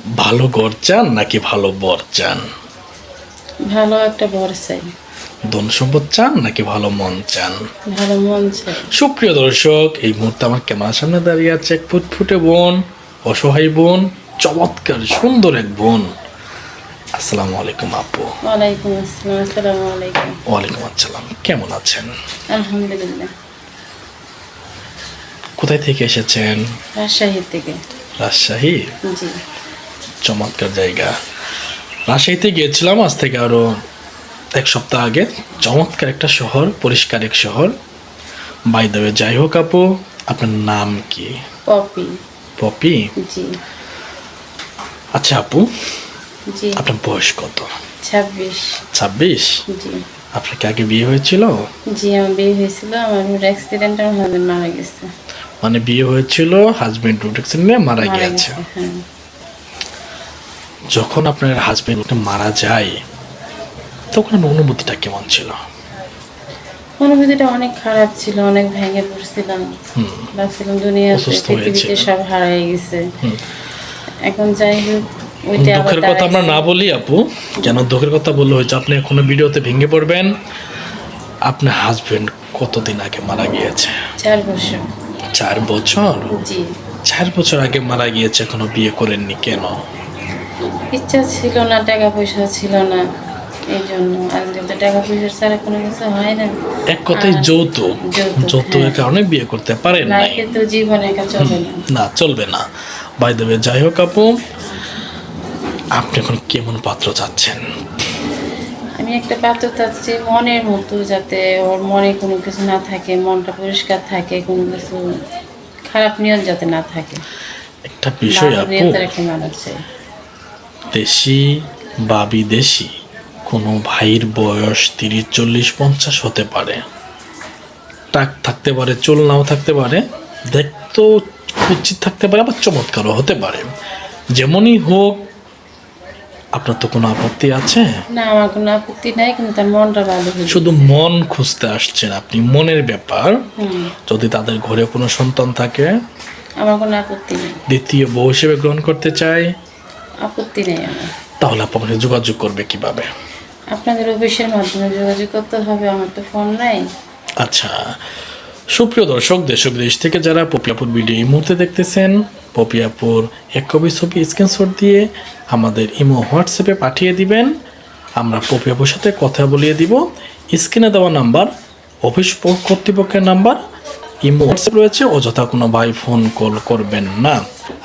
ভালো ঘর চান নাকি ভালো বর চান? ভালো একটা বর চাই। ধন সম্পদ চান নাকি ভালো মন চান? ভালো মন চাই। সুপ্রিয় দর্শক, এই মুহূর্তে আমার ক্যামেরার সামনে দাঁড়িয়ে আছে এক ফুটফুটে বোন, অসহায় বোন, চমৎকার সুন্দর এক বোন। আসসালামু আলাইকুম আপু। ওয়ালাইকুম আসসালাম। আসসালামু আলাইকুম। ওয়ালাইকুম আসসালাম, কেমন আছেন? আলহামদুলিল্লাহ। কোথায় থেকে এসেছেন? রাজশাহী থেকে। রাজশাহী? জি। চমৎকার জায়গা। রাজশাহীতে গিয়েছিলাম আজ থেকে আরো এক সপ্তাহ আগে। চমৎকার একটা শহর, পরিষ্কার এক শহর। বাই দ্য ওয়ে, যাই হোক আপু, আপনার নাম কি? পপি। পপি? জি। আচ্ছা আপু, জি। আপনার বয়স কত? 26। 26? জি। আপনার কি আগে বিয়ে হয়েছিল? জি, আমার বিয়ে হয়েছিল, আমার রোড অ্যাক্সিডেন্টে আমার হাজবেন্ড মারা গেছে। মানে বিয়ে হয়েছিল, হাজবেন্ড রোড অ্যাক্সিডেন্টে মারা গিয়েছে। হ্যাঁ। যখন আপনার হাজবেন্ড মারা যায় তখন আপনার অনুভূতিটা কেমন ছিল? অনুভূতিটা অনেক খারাপ ছিল, অনেক ভেঙে পড়ছিলাম। ভাবছিলাম দুনিয়াতে অসুস্থ পৃথিবীতে হয়েছিলেন। সব হারিয়ে গেছে। এখন যাই হোক, ওইটা আবার দুঃখের কথা আমরা না বলি আপু, কেন দুঃখের কথা বললে হয়েছে আপনি এখনো ভিডিওতে ভেঙে পড়বেন। আপনার হাজবেন্ড কতদিন আগে মারা গিয়েছে? 4 বছর। 4 বছর? জি। 4 বছর আগে মারা গিয়েছে, এখনো বিয়ে করেননি কেন? ইচ্ছা ছিল না, টাকা পয়সা ছিল না, এই জন্য। আজকাল তো টাকা পয়সা ছাড়া কোনো কিছু হয় না। এক কথায় যৌতুক। যৌতুকের কারণে বিয়ে করতে পারেন নাই। লাইফে তো জীবন একা চলে না। না, চলবে না। বাই দ্য ওয়ে, যাই হোক আপু, আপনি এখন কেমন পাত্র চাচ্ছেন? আমি একটা পাত্র চাচ্ছি মনের মতো, যাতে ওর মনে কোনো কিছু না থাকে, মনটা পরিষ্কার থাকে, কোনো কিছু খারাপ নিয়ত যাতে না থাকে। একটা বিষয় ভালো আপু, নিয়তের একটা মানুষ চাই। দেশি বা বিদেশি কোনো ভাইয়ের বয়স 30, 40, 50 হতে পারে, টাক থাকতে পারে, চুল নাও থাকতে পারে, দেখতেও কুৎসিত থাকতে পারে, আবার চমৎকারও হতে পারে। যেমনই হোক, আপনার তো কোনো আপত্তি আছে? না, আমার কোনো আপত্তি নাই, কিন্তু তার মনটা ভালো হলে। শুধু মন খুঁজতে আসছেন আপনি, মনের ব্যাপার। যদি তাদের ঘরে কোনো সন্তান থাকে, আমার কোনো আপত্তি নেই। দ্বিতীয় বউ হিসেবে গ্রহণ করতে চাই, আপত্তি নেই আমার। তাহলে আপনার সাথে যোগাযোগ করবে কিভাবে? আপনাদের অফিসের মাধ্যমে যোগাযোগ করতে হবে, আমার তো ফোন নাই। আচ্ছা, সুপ্রিয় দর্শক, দেশ ও বিদেশ থেকে যারা পপিয়াপুর ভিডিও এই মুহূর্তে দেখতেছেন, পপিয়াপুর এক কপি ছবি স্ক্রিনশট দিয়ে আমাদের ইমো হোয়াটসঅ্যাপে পাঠিয়ে দিবেন। আমরা পপিয়াপুর সাথে কথা বলিয়ে দিব। স্ক্রিনে দেওয়া নাম্বার অফিস কর্তৃপক্ষের নাম্বার, ইমো হোয়াটসঅ্যাপ রয়েছে, অযথা কোনো ভাই ফোন কল করবেন না।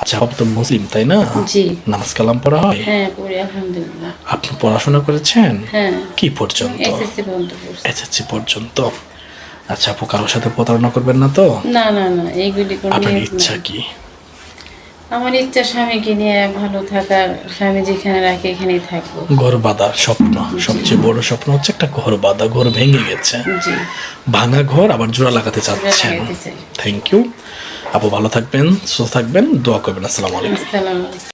আচ্ছা, আপনি তো মুসলিম তাই না? জি। নামাজ কালাম পড়া হয়? হ্যাঁ, পড়ি আলহামদুলিল্লাহ। আপনি পড়াশোনা করেছেন? হ্যাঁ। কি পর্যন্ত? এসএসসি পর্যন্ত পড়ছি। এসএসসি পর্যন্ত। আচ্ছা আপু, কারোর সাথে প্রতারণা করবেন না তো? না না না, এইগুলি কোনো আপনার নিয়ত ইচ্ছা না। কি? আমার ইচ্ছা স্বামীকে নিয়ে ভালো থাকার, স্বামী যেখানে রাখে এখানেই থাকবো। ঘর বাঁধার স্বপ্ন, সবচেয়ে বড় স্বপ্ন হচ্ছে একটা ঘর বাঁধা। ঘর ভেঙে গেছে, জি। ভাঙা ঘর আবার জোড়া লাগাতে চাচ্ছেন। লাগাতে চাই। থ্যাংক ইউ আপু, ভালো থাকবেন, সুস্থ থাকবেন, দোয়া করবেন। আসসালামু আলাইকুম। আসসালামু আলাইকুম।